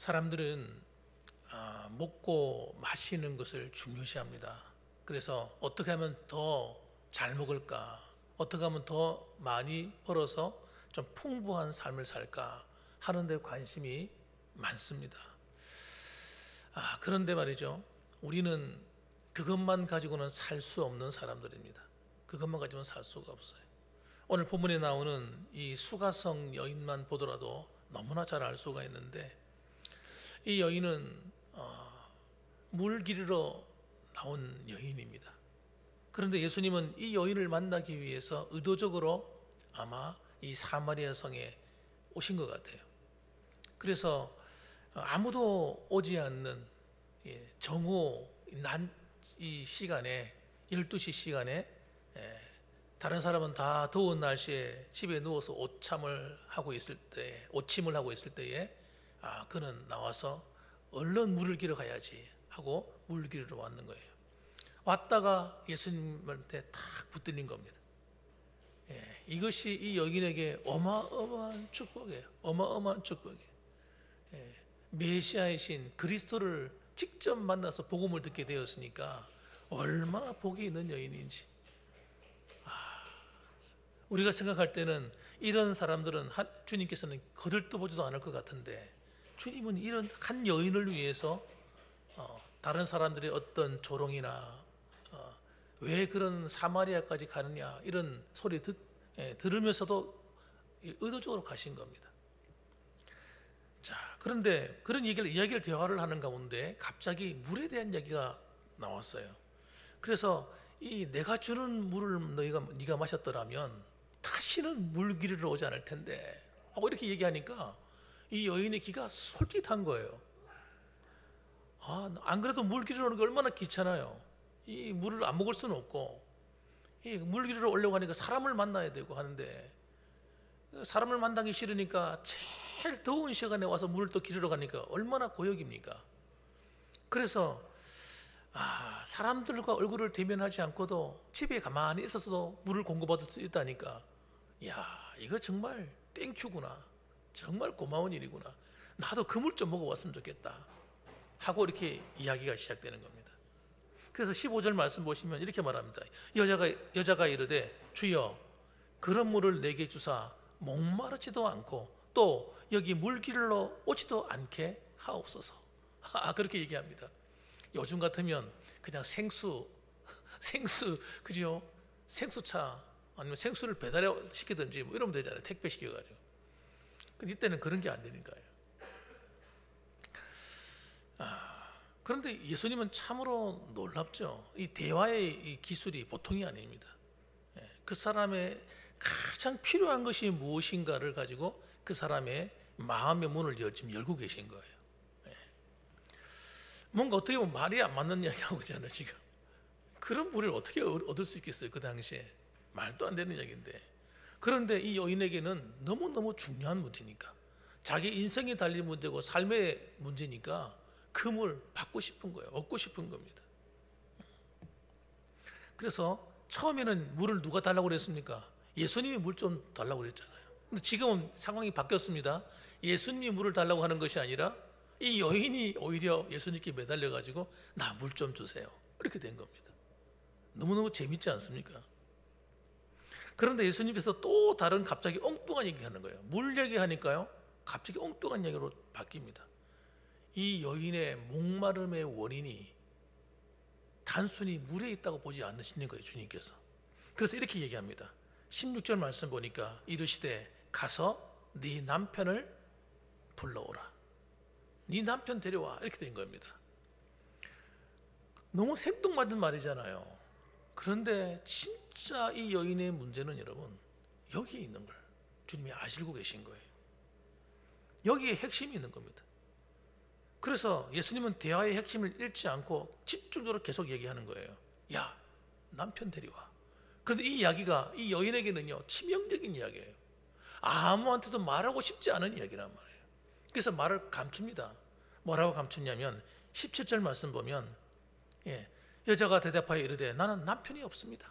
사람들은 먹고 마시는 것을 중요시합니다. 그래서 어떻게 하면 더 잘 먹을까? 어떻게 하면 더 많이 벌어서 좀 풍부한 삶을 살까? 하는 데 관심이 많습니다. 그런데 말이죠. 우리는 그것만 가지고는 살 수 없는 사람들입니다. 그것만 가지고는 살 수가 없어요. 오늘 본문에 나오는 이 수가성 여인만 보더라도 너무나 잘 알 수가 있는데, 이 여인은 물 기르러 나온 여인입니다. 그런데 예수님은 이 여인을 만나기 위해서 의도적으로 아마 이 사마리아 성에 오신 것 같아요. 그래서 아무도 오지 않는 정오 이 시간에, 12시 시간에, 다른 사람은 다 더운 날씨에 집에 누워서 오침을 하고 있을 때에 그는 나와서 얼른 물을 기러 가야지 하고 물 기르러 왔는 거예요. 왔다가 예수님한테 탁 붙들린 겁니다. 이것이 이 여인에게 어마어마한 축복이에요. 어마어마한 축복이에요. 메시아이신 그리스도를 직접 만나서 복음을 듣게 되었으니까 얼마나 복이 있는 여인인지. 우리가 생각할 때는 이런 사람들은 주님께서는 거들떠보지도 않을 것 같은데, 주님은 이런 한 여인을 위해서 다른 사람들의 어떤 조롱이나 왜 그런 사마리아까지 가느냐 이런 소리 들으면서도 의도적으로 가신 겁니다. 자, 그런데 그런 이야기를 대화를 하는 가운데 갑자기 물에 대한 이야기가 나왔어요. 그래서 이 내가 주는 물을 네가 마셨더라면 다시는 물 기르러 오지 않을 텐데 하고 이렇게 얘기하니까 이 여인의 귀가 솔깃한 거예요. 안 그래도 물 기르러 오는 게 얼마나 귀찮아요. 이 물을 안 먹을 수는 없고, 이 물 기르러 오려고 하니까 사람을 만나야 되고 하는데, 사람을 만나기 싫으니까 제일 더운 시간에 와서 물을 또 기르러 가니까 얼마나 고역입니까? 그래서 사람들과 얼굴을 대면하지 않고도 집에 가만히 있어서도 물을 공급받을 수 있다니까, 이거 정말 땡큐구나, 정말 고마운 일이구나, 나도 그 물 좀 먹어봤으면 좋겠다 하고 이렇게 이야기가 시작되는 겁니다. 그래서 15절 말씀 보시면 이렇게 말합니다. 여자가 이르되 주여 그런 물을 내게 주사 목마르지도 않고 또 여기 물 기르러 오지도 않게 하옵소서. 그렇게 얘기합니다. 요즘 같으면 그냥 생수 그죠? 생수차 아니면 생수를 배달시키든지 뭐 이러면 되잖아요. 택배 시켜가지고. 근데 이때는 그런 게 안 되는 거예요. 그런데 예수님은 참으로 놀랍죠. 이 대화의 이 기술이 보통이 아닙니다. 그 사람의 가장 필요한 것이 무엇인가를 가지고 그 사람의 마음의 문을 지금 열고 계신 거예요. 뭔가 어떻게 보면 말이 안 맞는 이야기 하고 있잖아요, 지금. 그런 물을 어떻게 얻을 수 있겠어요, 그 당시에. 말도 안 되는 이야기인데. 그런데 이 여인에게는 너무너무 중요한 문제니까, 자기 인생이 달린 문제고 삶의 문제니까 그 물 받고 싶은 거예요. 얻고 싶은 겁니다. 그래서 처음에는 물을 누가 달라고 그랬습니까? 예수님이 물 좀 달라고 그랬잖아요. 근데 지금은 상황이 바뀌었습니다. 예수님이 물을 달라고 하는 것이 아니라 이 여인이 오히려 예수님께 매달려 가지고 나 물 좀 주세요, 이렇게 된 겁니다. 너무너무 재밌지 않습니까? 그런데 예수님께서 또 다른 갑자기 엉뚱한 얘기하는 거예요. 물 얘기하니까요, 갑자기 엉뚱한 얘기로 바뀝니다. 이 여인의 목마름의 원인이 단순히 물에 있다고 보지 않으시는 거예요, 주님께서. 그래서 이렇게 얘기합니다. 16절 말씀 보니까 이르시되 가서 네 남편을 불러오라. 네 남편 데려와, 이렇게 된 겁니다. 너무 생뚱맞은 말이잖아요. 그런데 진짜 이 여인의 문제는 여러분, 여기에 있는 걸 주님이 아시고 계신 거예요. 여기에 핵심이 있는 겁니다. 그래서 예수님은 대화의 핵심을 잃지 않고 집중적으로 계속 얘기하는 거예요. 야, 남편 데려와. 그런데 이 이야기가 이 여인에게는요, 치명적인 이야기예요. 아무한테도 말하고 싶지 않은 이야기란 말이에요. 그래서 말을 감춥니다. 뭐라고 감추냐면 17절 말씀 보면 여자가 대답하여 이르되 나는 남편이 없습니다.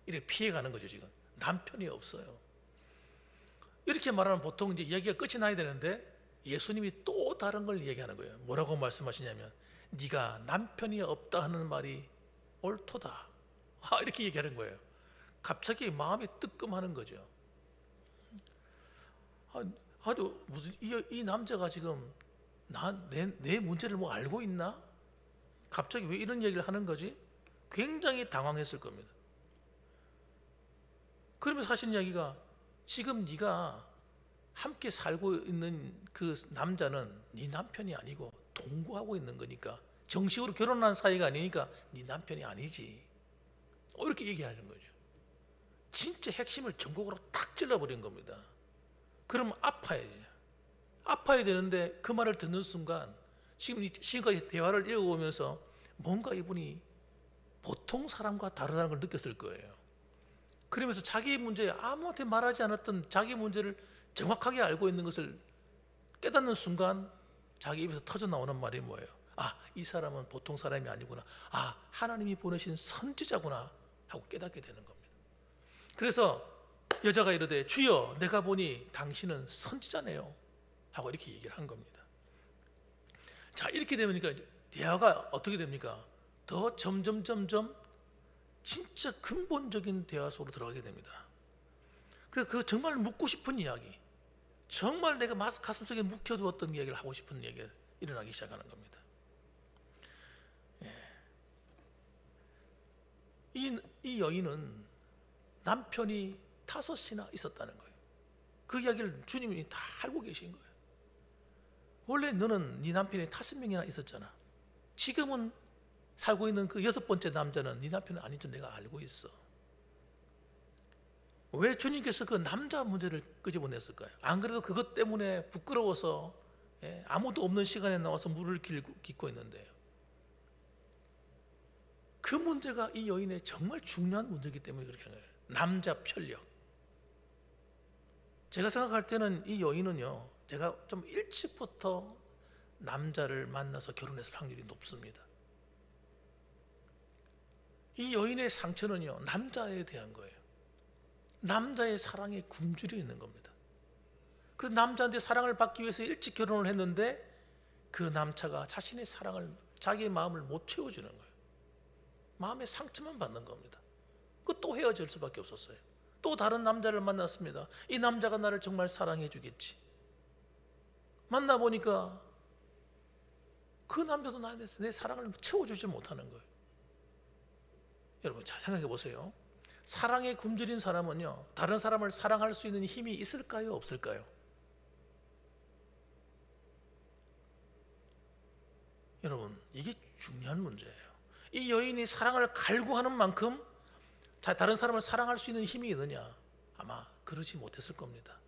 이렇게 피해가는 거죠. 지금 남편이 없어요. 이렇게 말하면 보통 이제 이야기가 끝이 나야 되는데 예수님이 또 다른 걸 얘기하는 거예요. 뭐라고 말씀하시냐면 네가 남편이 없다 하는 말이 옳도다. 이렇게 얘기하는 거예요. 갑자기 마음이 뜨끔하는 거죠. 아주 무슨 이 남자가 지금 내 문제를 뭐 알고 있나? 갑자기 왜 이런 얘기를 하는 거지? 굉장히 당황했을 겁니다. 그러면서 하신 이야기가 지금 네가 함께 살고 있는 그 남자는 네 남편이 아니고 동거하고 있는 거니까 정식으로 결혼한 사이가 아니니까 네 남편이 아니지. 이렇게 얘기하는 거죠. 진짜 핵심을 전곡으로 탁 찔러버린 겁니다. 그럼 아파야지. 아파야 되는데 그 말을 듣는 순간 지금까지 대화를 읽어오면서 뭔가 이분이 보통 사람과 다르다는 걸 느꼈을 거예요. 그러면서 자기 문제, 아무한테 말하지 않았던 자기 문제를 정확하게 알고 있는 것을 깨닫는 순간 자기 입에서 터져 나오는 말이 뭐예요? 이 사람은 보통 사람이 아니구나. 하나님이 보내신 선지자구나 하고 깨닫게 되는 겁니다. 그래서 여자가 이르되 주여 내가 보니 당신은 선지자네요 하고 이렇게 얘기를 한 겁니다. 자, 이렇게 되니까 대화가 어떻게 됩니까? 더 점점 진짜 근본적인 대화 속으로 들어가게 됩니다. 그래서 그 정말 묻고 싶은 이야기, 정말 내가 가슴속에 묵혀두었던 이야기를 하고 싶은 이야기가 일어나기 시작하는 겁니다. 이 여인은 남편이 5이나 있었다는 거예요. 그 이야기를 주님이 다 알고 계신 거예요. 원래 너는 네 남편이 5명이나 있었잖아. 지금은 살고 있는 그 6번째 남자는 네 남편은 아닌 줄 내가 알고 있어. 왜 주님께서 그 남자 문제를 끄집어냈을까요? 안 그래도 그것 때문에 부끄러워서 아무도 없는 시간에 나와서 물을 깃고 있는데요. 그 문제가 이 여인의 정말 중요한 문제이기 때문에 그렇게 하는 거예요. 남자 편력. 제가 생각할 때는 이 여인은요, 제가 좀 일찍부터 남자를 만나서 결혼했을 확률이 높습니다. 이 여인의 상처는요, 남자에 대한 거예요. 남자의 사랑에 굶주려 있는 겁니다. 그래서 남자한테 사랑을 받기 위해서 일찍 결혼을 했는데 그 남자가 자신의 사랑을, 자기의 마음을 못 채워주는 거예요. 마음의 상처만 받는 겁니다. 또 헤어질 수밖에 없었어요. 또 다른 남자를 만났습니다. 이 남자가 나를 정말 사랑해 주겠지. 만나보니까 그 남자도 내 사랑을 채워주지 못하는 거예요. 여러분 잘 생각해 보세요. 사랑에 굶주린 사람은요, 다른 사람을 사랑할 수 있는 힘이 있을까요? 없을까요? 여러분, 이게 중요한 문제예요. 이 여인이 사랑을 갈구하는 만큼 다른 사람을 사랑할 수 있는 힘이 있느냐? 아마 그러지 못했을 겁니다.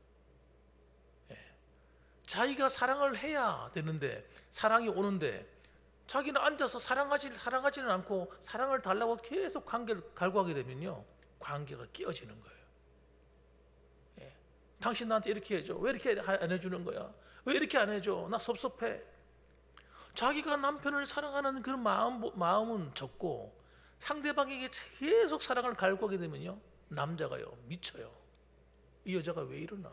자기가 사랑을 해야 되는데, 사랑이 오는데 자기는 앉아서 사랑하지는 않고 사랑을 달라고 계속 관계를 갈구하게 되면요, 관계가 끼어지는 거예요. 당신 나한테 이렇게 해줘. 왜 이렇게 안 해주는 거야? 왜 이렇게 안 해줘? 나 섭섭해. 자기가 남편을 사랑하는 그런 마음은 적고 상대방에게 계속 사랑을 갈구하게 되면요, 남자가요 미쳐요. 이 여자가 왜 이러나?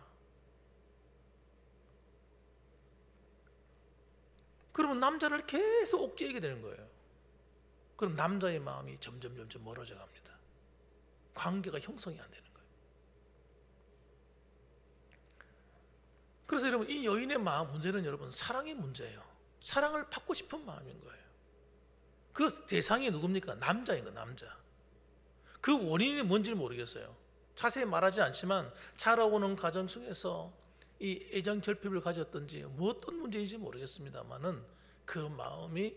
그러면 남자를 계속 옥죄이게 되는 거예요. 그럼 남자의 마음이 점점 멀어져 갑니다. 관계가 형성이 안 되는 거예요. 그래서 여러분, 이 여인의 마음 문제는 여러분 사랑의 문제예요. 사랑을 받고 싶은 마음인 거예요. 그 대상이 누굽니까? 남자인 거예요. 남자. 그 원인이 뭔지 모르겠어요. 자세히 말하지 않지만 자라오는 가정 속에서 이 애정 결핍을 가졌던지 뭐 어떤 문제인지 모르겠습니다만은 그 마음이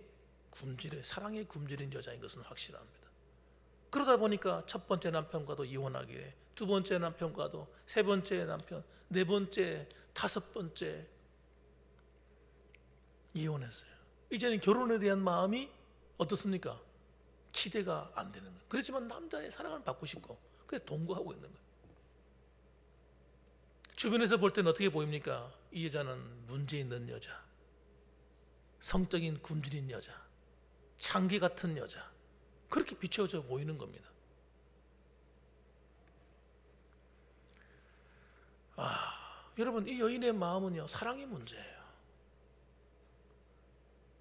사랑에 굶주린 여자인 것은 확실합니다. 그러다 보니까 첫 번째 남편과도 이혼하게, 두 번째 남편과도, 세 번째 남편, 네 번째, 다섯 번째 이혼했어요. 이제는 결혼에 대한 마음이 어떻습니까? 기대가 안 되는 거예요. 그렇지만 남자의 사랑을 받고 싶고 그래서 동거하고 있는 거예요. 주변에서 볼 때는 어떻게 보입니까? 이 여자는 문제 있는 여자, 성적인 굶주린 여자, 창기 같은 여자, 그렇게 비춰져 보이는 겁니다. 여러분, 이 여인의 마음은요, 사랑의 문제예요.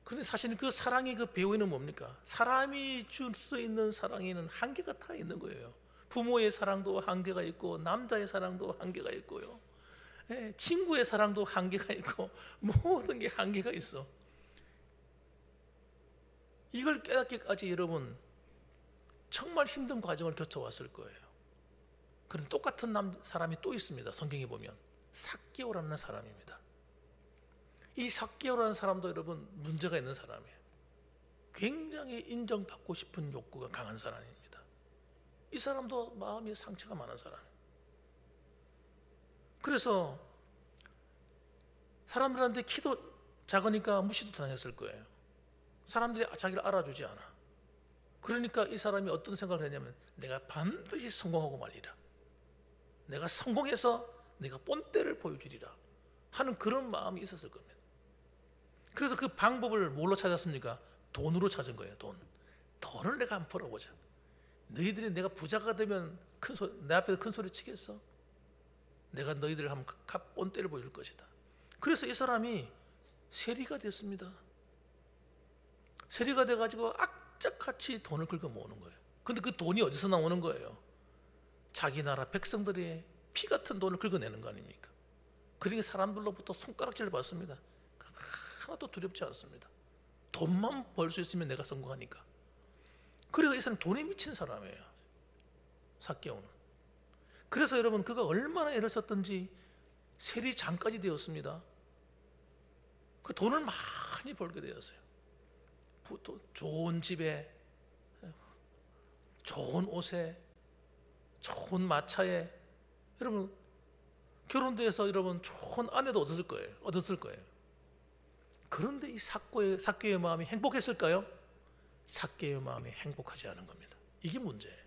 그런데 사실 그 사랑의 그 배후에는 뭡니까? 사람이 줄 수 있는 사랑에는 한계가 다 있는 거예요. 부모의 사랑도 한계가 있고, 남자의 사랑도 한계가 있고요. 예, 친구의 사랑도 한계가 있고, 모든 게 한계가 있어. 이걸 깨닫기까지 여러분 정말 힘든 과정을 거쳐왔을 거예요. 그런 똑같은 사람이 또 있습니다. 성경에 보면 삭개오라는 사람입니다. 이 삭개오라는 사람도 여러분 문제가 있는 사람이에요. 굉장히 인정받고 싶은 욕구가 강한 사람입니다. 이 사람도 마음이 상처가 많은 사람이에요. 그래서 사람들한테 키도 작으니까 무시도 당했을 거예요. 사람들이 자기를 알아주지 않아. 그러니까 이 사람이 어떤 생각을 했냐면, 내가 반드시 성공하고 말리라, 내가 성공해서 내가 본때를 보여주리라 하는 그런 마음이 있었을 겁니다. 그래서 그 방법을 뭘로 찾았습니까? 돈으로 찾은 거예요. 돈을 내가 한번 벌어보자. 너희들이 내가 부자가 되면 내 앞에서 큰 소리 치겠어? 내가 너희들을 한번 본때를 보여줄 것이다. 그래서 이 사람이 세리가 됐습니다. 세리가 돼가지고 악착같이 돈을 긁어 모으는 거예요. 근데 그 돈이 어디서 나오는 거예요? 자기 나라 백성들의 피 같은 돈을 긁어내는 거 아닙니까? 그러니까 사람들로부터 손가락질을 받습니다. 하나도 두렵지 않습니다. 돈만 벌 수 있으면 내가 성공하니까. 그리고 이 사람은 돈에 미친 사람이에요. 삭개오는. 그래서 여러분 그가 얼마나 애를 썼던지 세리장까지 되었습니다. 그 돈을 많이 벌게 되었어요. 좋은 집에, 좋은 옷에, 좋은 마차에, 여러분 결혼돼서 여러분 좋은 아내도 얻었을 거예요. 그런데 이 삭개오의 마음이 행복했을까요? 삭개오의 마음이 행복하지 않은 겁니다. 이게 문제예요.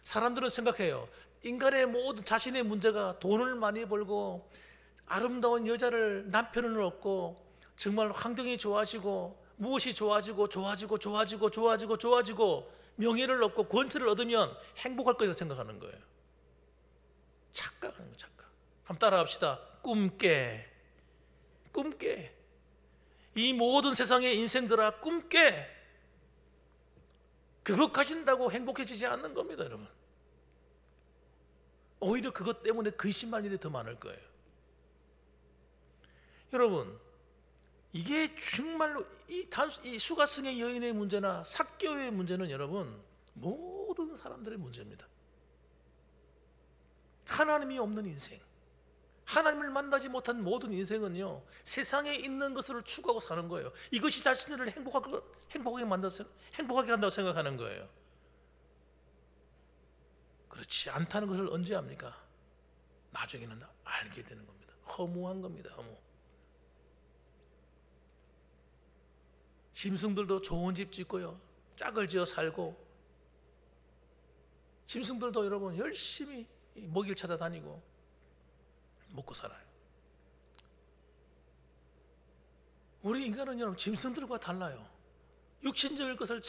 사람들은 생각해요. 인간의 모든 자신의 문제가 돈을 많이 벌고 아름다운 여자를, 남편을 얻고 정말 환경이 좋아지고 무엇이 좋아지고 명예를 얻고 권세를 얻으면 행복할 거라고 생각하는 거예요. 착각하는 거예요. 착각. 한번 따라합시다. 꿈깨. 이 모든 세상의 인생들아, 꿈깨. 그것 가진다고 행복해지지 않는 겁니다, 여러분. 오히려 그것 때문에 근심할 일이 더 많을 거예요. 여러분, 이게 정말로 이 수가성의 여인의 문제나 삭개오의 문제는 여러분 모든 사람들의 문제입니다. 하나님이 없는 인생, 하나님을 만나지 못한 모든 인생은요, 세상에 있는 것을 추구하고 사는 거예요. 이것이 자신을 행복하게 한다고 생각하는 거예요. 그렇지 않다는 것을 언제 압니까? 나중에는 알게 되는 겁니다. 허무한 겁니다. 허무. 짐승들도 좋은 집 짓고요, 짝을 지어 살고, 짐승들도 여러분 열심히 먹이를 찾아다니고 먹고 살아요. 우리 인간은 여러분 짐승들과 달라요. 육신적인 것을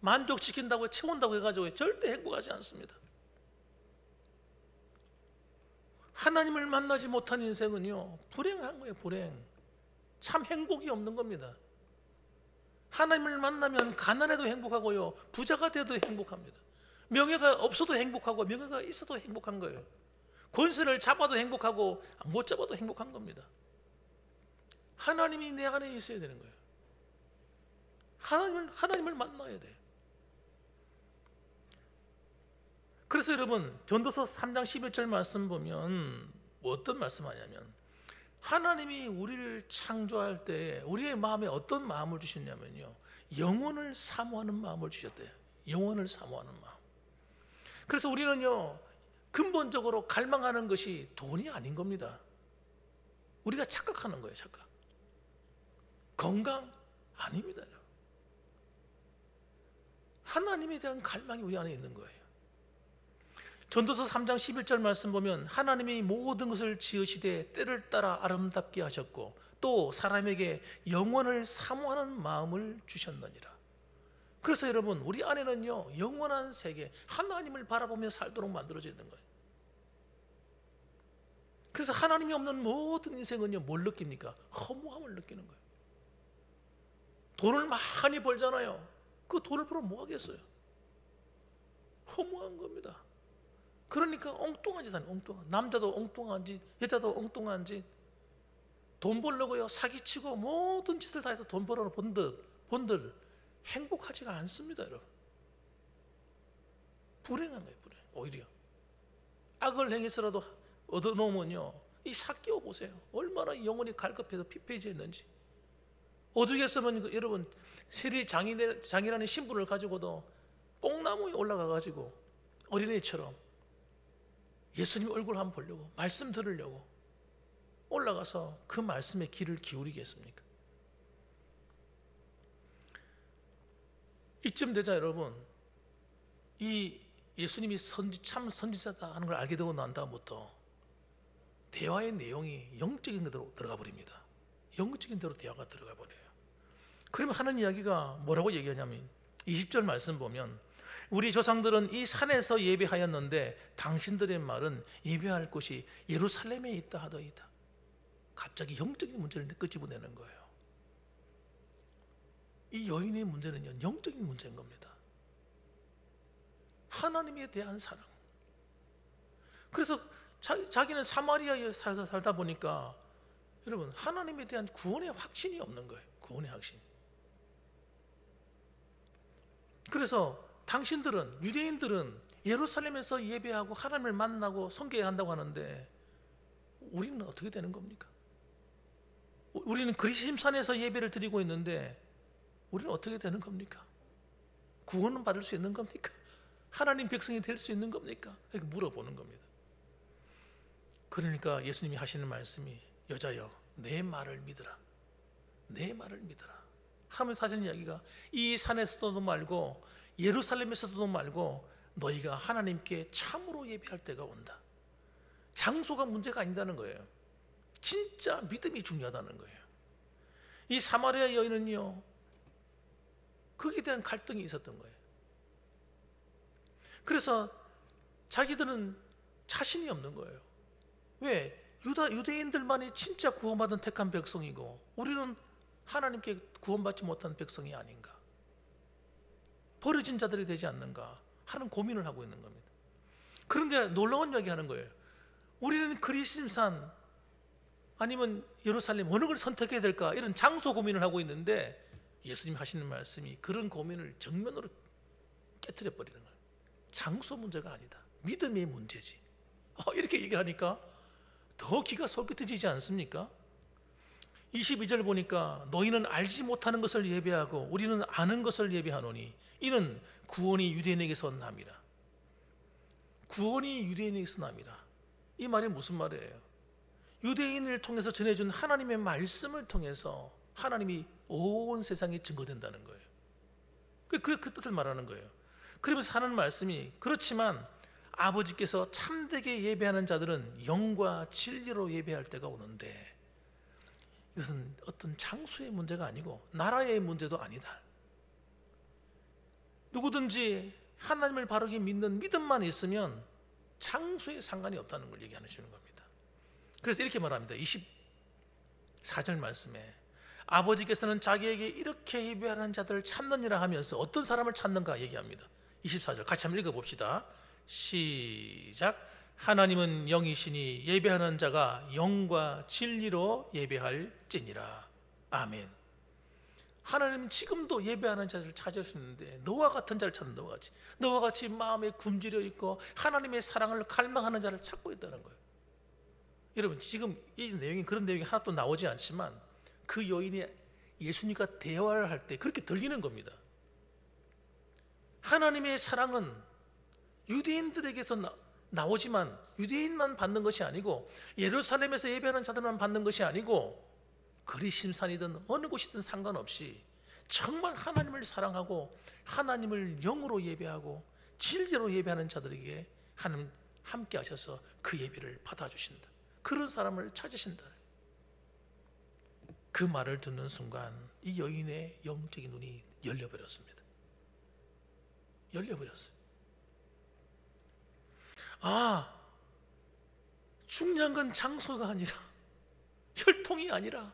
만족시킨다고 채운다고 해가지고 절대 행복하지 않습니다. 하나님을 만나지 못한 인생은요 불행한 거예요. 불행. 참 행복이 없는 겁니다. 하나님을 만나면 가난해도 행복하고요, 부자가 돼도 행복합니다. 명예가 없어도 행복하고 명예가 있어도 행복한 거예요. 권세를 잡아도 행복하고 못 잡아도 행복한 겁니다. 하나님이 내 안에 있어야 되는 거예요. 하나님을 만나야 돼. 그래서 여러분 전도서 3장 11절 말씀 보면 어떤 말씀하냐면, 하나님이 우리를 창조할 때 우리의 마음에 어떤 마음을 주셨냐면요, 영원을 사모하는 마음을 주셨대요. 영원을 사모하는 마음. 그래서 우리는요 근본적으로 갈망하는 것이 돈이 아닌 겁니다. 우리가 착각하는 거예요. 착각. 건강 아닙니다. 하나님에 대한 갈망이 우리 안에 있는 거예요. 전도서 3장 11절 말씀 보면, 하나님이 모든 것을 지으시되 때를 따라 아름답게 하셨고 또 사람에게 영원을 사모하는 마음을 주셨느니라. 그래서 여러분 우리 안에는요 영원한 세계, 하나님을 바라보며 살도록 만들어져 있는 거예요. 그래서 하나님이 없는 모든 인생은요 뭘 느낍니까? 허무함을 느끼는 거예요. 돈을 많이 벌잖아요. 그 돈을 벌어 뭐 하겠어요? 허무한 겁니다. 그러니까 엉뚱한 짓 하는, 엉뚱한, 남자도 엉뚱한 짓, 여자도 엉뚱한 짓, 돈 벌려고요 사기치고 모든 짓을 다 해서 돈 벌어 본들 행복하지가 않습니다, 여러분. 불행한 거예요, 불행. 오히려 악을 행해서라도 얻어놓으면요, 이 삭개어 보세요. 얼마나 영혼이 갈급해서 피폐해졌는지. 어떻겠으면 여러분, 세리 장이라는 신분을 가지고도 뽕나무에 올라가가지고 어린애처럼 예수님 얼굴 한번 보려고, 말씀 들으려고 올라가서 그 말씀에 귀를 기울이겠습니까? 이쯤 되자 여러분, 이 예수님이 참 선지자다 하는 걸 알게 되고 난 다음부터 대화의 내용이 영적인 데로 들어가 버립니다. 영적인 데로 대화가 들어가 버려요. 그러면 하는 이야기가 뭐라고 얘기하냐면 20절 말씀 보면, 우리 조상들은 이 산에서 예배하였는데 당신들의 말은 예배할 곳이 예루살렘에 있다 하더이다. 갑자기 영적인 문제를 끄집어내는 거예요. 이 여인의 문제는요, 영적인 문제인 겁니다. 하나님에 대한 사랑. 그래서 자기는 사마리아에 살다 보니까 여러분, 하나님에 대한 구원의 확신이 없는 거예요. 구원의 확신. 그래서 당신들은, 유대인들은 예루살렘에서 예배하고 하나님을 만나고 섬겨야 한다고 하는데 우리는 어떻게 되는 겁니까? 우리는 그리심산에서 예배를 드리고 있는데 우리는 어떻게 되는 겁니까? 구원은 받을 수 있는 겁니까? 하나님 백성이 될 수 있는 겁니까? 이렇게 물어보는 겁니다. 그러니까 예수님이 하시는 말씀이, 여자여 내 말을 믿으라, 내 말을 믿으라 하면서 하시는 이야기가, 이 산에서도 말고 예루살렘에서도 말고 너희가 하나님께 참으로 예배할 때가 온다. 장소가 문제가 아니다는 거예요. 진짜 믿음이 중요하다는 거예요. 이 사마리아 여인은요, 거기에 대한 갈등이 있었던 거예요. 그래서 자기들은 자신이 없는 거예요. 왜? 유대인들만이 진짜 구원받은 택한 백성이고 우리는 하나님께 구원받지 못한 백성이 아닌가, 버려진 자들이 되지 않는가 하는 고민을 하고 있는 겁니다. 그런데 놀라운 이야기 하는 거예요. 우리는 그리심산 아니면 예루살렘 어느 걸 선택해야 될까, 이런 장소 고민을 하고 있는데 예수님 하시는 말씀이 그런 고민을 정면으로 깨트려 버리는 거예요. 장소 문제가 아니다, 믿음의 문제지. 이렇게 얘기하니까 더 귀가 솔깃해지지 않습니까? 22절 보니까, 너희는 알지 못하는 것을 예배하고 우리는 아는 것을 예배하노니 이는 구원이 유대인에게서 남이라. 구원이 유대인에게서 남이라. 이 말이 무슨 말이에요? 유대인을 통해서 전해준 하나님의 말씀을 통해서 하나님이 온 세상에 증거된다는 거예요. 그 뜻을 말하는 거예요. 그러면서 하는 말씀이, 그렇지만 아버지께서 참되게 예배하는 자들은 영과 진리로 예배할 때가 오는데, 이것은 어떤 장소의 문제가 아니고 나라의 문제도 아니다. 누구든지 하나님을 바르게 믿는 믿음만 있으면 장소에 상관이 없다는 걸 얘기하시는 겁니다. 그래서 이렇게 말합니다. 24절 말씀에, 아버지께서는 자기에게 이렇게 예배하는 자들을 찾느니라 하면서 어떤 사람을 찾는가 얘기합니다. 24절 같이 한번 읽어봅시다. 시작. 하나님은 영이시니 예배하는 자가 영과 진리로 예배할지니라. 아멘. 하나님은 지금도 예배하는 자를 찾으시는데, 너와 같은 자를 찾는, 너와 같이 마음에 굶주려 있고 하나님의 사랑을 갈망하는 자를 찾고 있다는 거예요. 여러분, 지금 이 내용이 그런 내용이 하나도 나오지 않지만 그 여인이 예수님과 대화를 할 때 그렇게 들리는 겁니다. 하나님의 사랑은 유대인들에게서 나오지만 유대인만 받는 것이 아니고, 예루살렘에서 예배하는 자들만 받는 것이 아니고, 그리심산이든 어느 곳이든 상관없이 정말 하나님을 사랑하고 하나님을 영으로 예배하고 진리로 예배하는 자들에게 하나님 함께 하셔서 그 예배를 받아주신다. 그런 사람을 찾으신다. 그 말을 듣는 순간 이 여인의 영적인 눈이 열려버렸습니다. 열려버렸어요. 중요한 건 장소가 아니라, 혈통이 아니라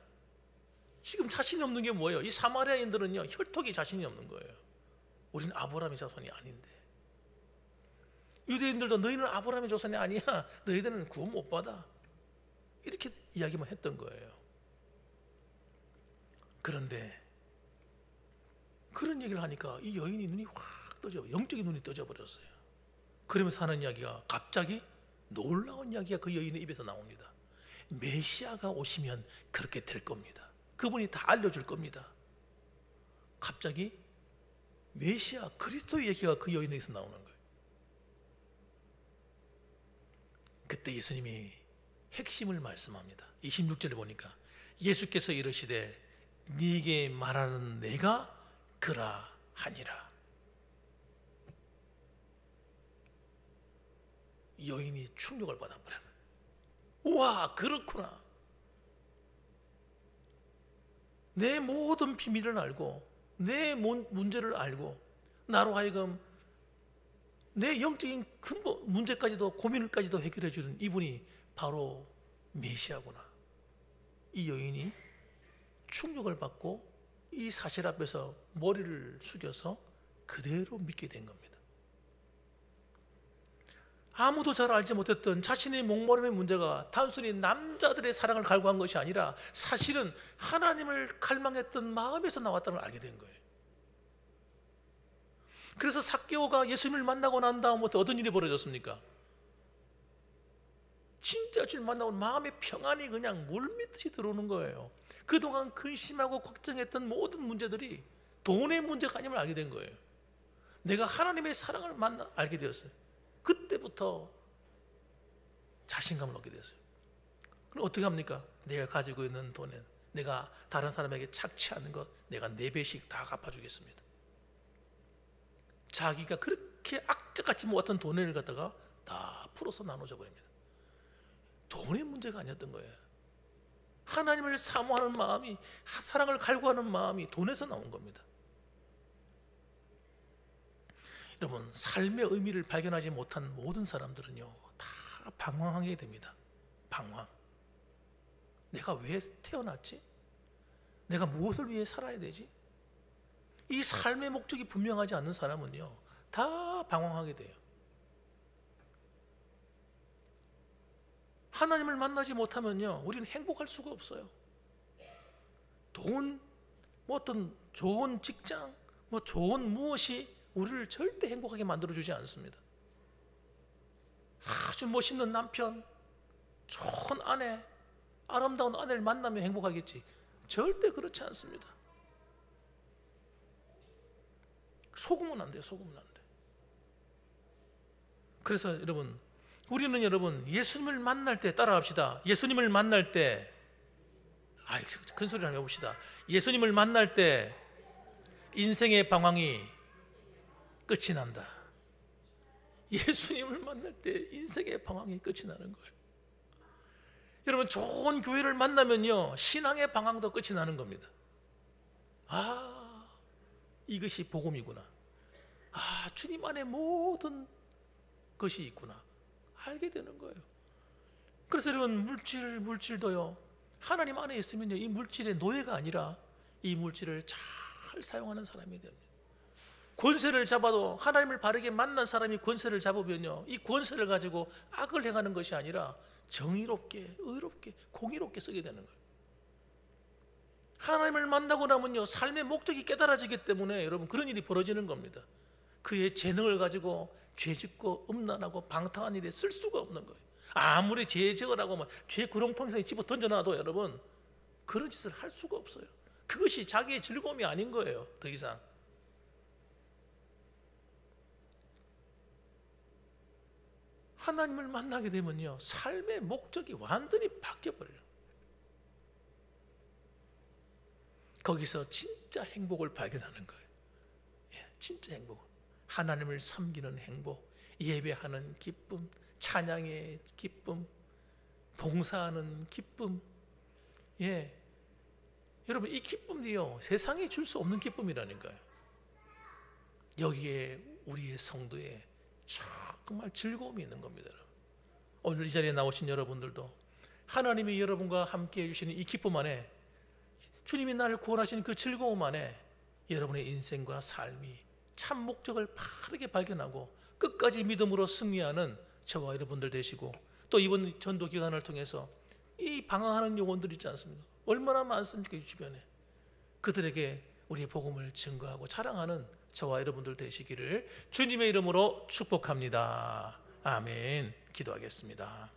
지금 자신이 없는 게 뭐예요? 이 사마리아인들은요, 혈통이 자신이 없는 거예요. 우리는 아브라함의 자손이 아닌데. 유대인들도 너희는 아브라함의 자손이 아니야. 너희들은 구원 못 받아. 이렇게 이야기만 했던 거예요. 그런데 그런 얘기를 하니까 이 여인이 눈이 확 떠져, 영적인 눈이 떠져 버렸어요. 그러면서 하는 이야기가, 갑자기 놀라운 이야기가 그 여인의 입에서 나옵니다. 메시아가 오시면 그렇게 될 겁니다. 그분이 다 알려줄 겁니다. 갑자기 메시아 그리스도의 얘기가 그 여인에게서 나오는 거예요. 그때 예수님이 핵심을 말씀합니다. 26절에 보니까 예수께서 이르시되 네게 말하는 내가 그라 하니라. 여인이 충격을 받아버려요. 우와, 그렇구나. 내 모든 비밀을 알고 내 문제를 알고 나로 하여금 내 영적인 근본 문제까지도, 고민까지도 해결해 주는 이분이 바로 메시아구나. 이 여인이 충격을 받고 이 사실 앞에서 머리를 숙여서 그대로 믿게 된 겁니다. 아무도 잘 알지 못했던 자신의 목마름의 문제가 단순히 남자들의 사랑을 갈구한 것이 아니라 사실은 하나님을 갈망했던 마음에서 나왔다는 걸 알게 된 거예요. 그래서 삭개오가 예수님을 만나고 난 다음부터 어떤 일이 벌어졌습니까? 진짜 주님 만나고 마음의 평안이 그냥 물밀듯이 들어오는 거예요. 그동안 근심하고 걱정했던 모든 문제들이 돈의 문제가 아님을 알게 된 거예요. 내가 하나님의 사랑을 알게 되었어요. 그때부터 자신감을 얻게 됐어요. 그럼 어떻게 합니까? 내가 가지고 있는 돈에 내가 다른 사람에게 착취하는 것 내가 4배씩 다 갚아주겠습니다. 자기가 그렇게 악착같이 모았던 돈을 갖다가 다 풀어서 나눠줘 버립니다. 돈의 문제가 아니었던 거예요. 하나님을 사모하는 마음이, 사랑을 갈구하는 마음이 돈에서 나온 겁니다. 여러분, 삶의 의미를 발견하지 못한 모든 사람들은요, 다 방황하게 됩니다. 방황. 내가 왜 태어났지? 내가 무엇을 위해 살아야 되지? 이 삶의 목적이 분명하지 않는 사람은요, 다 방황하게 돼요. 하나님을 만나지 못하면요, 우리는 행복할 수가 없어요. 돈, 뭐 어떤 좋은 직장, 뭐 좋은 무엇이 우리를 절대 행복하게 만들어주지 않습니다. 아주 멋있는 남편, 좋은 아내, 아름다운 아내를 만나면 행복하겠지. 절대 그렇지 않습니다. 속으면 안 돼요. 속으면 안 돼. 그래서 여러분, 우리는 여러분 예수님을 만날 때 따라합시다. 예수님을 만날 때, 큰 소리를 한번 해봅시다. 예수님을 만날 때 인생의 방황이 끝이 난다. 예수님을 만날 때 인생의 방황이 끝이 나는 거예요. 여러분, 좋은 교회를 만나면요, 신앙의 방황도 끝이 나는 겁니다. 이것이 복음이구나. 주님 안에 모든 것이 있구나. 알게 되는 거예요. 그래서 여러분, 물질도요, 하나님 안에 있으면요, 이 물질의 노예가 아니라 이 물질을 잘 사용하는 사람이 됩니다. 권세를 잡아도 하나님을 바르게 만난 사람이 권세를 잡으면요, 이 권세를 가지고 악을 행하는 것이 아니라 정의롭게, 의롭게, 공의롭게 쓰게 되는 거예요. 하나님을 만나고 나면요, 삶의 목적이 깨달아지기 때문에 여러분, 그런 일이 벌어지는 겁니다. 그의 재능을 가지고 죄짓고 음란하고 방탕한 일에 쓸 수가 없는 거예요. 아무리 죄지으라고 죄 구렁텅이에 집어 던져놔도 여러분, 그런 짓을 할 수가 없어요. 그것이 자기의 즐거움이 아닌 거예요. 더 이상. 하나님을 만나게 되면요, 삶의 목적이 완전히 바뀌어버려요. 거기서 진짜 행복을 발견하는 거예요. 진짜 행복. 하나님을 섬기는 행복, 예배하는 기쁨, 찬양의 기쁨, 봉사하는 기쁨. 여러분, 이 기쁨이요, 세상에 줄 수 없는 기쁨이라니까요. 여기에 우리의 성도에 정말 즐거움이 있는 겁니다. 오늘 이 자리에 나오신 여러분들도 하나님이 여러분과 함께 해주시는 이 기쁨 안에 주님이 나를 구원하신 그 즐거움 안에 여러분의 인생과 삶이 참 목적을 바르게 발견하고 끝까지 믿음으로 승리하는 저와 여러분들 되시고, 또 이번 전도 기간을 통해서 이 방황하는 영혼들 있지 않습니까? 얼마나 많습니까? 이 주변에. 그들에게 우리의 복음을 증거하고 자랑하는 저와 여러분들 되시기를 주님의 이름으로 축복합니다. 아멘. 기도하겠습니다.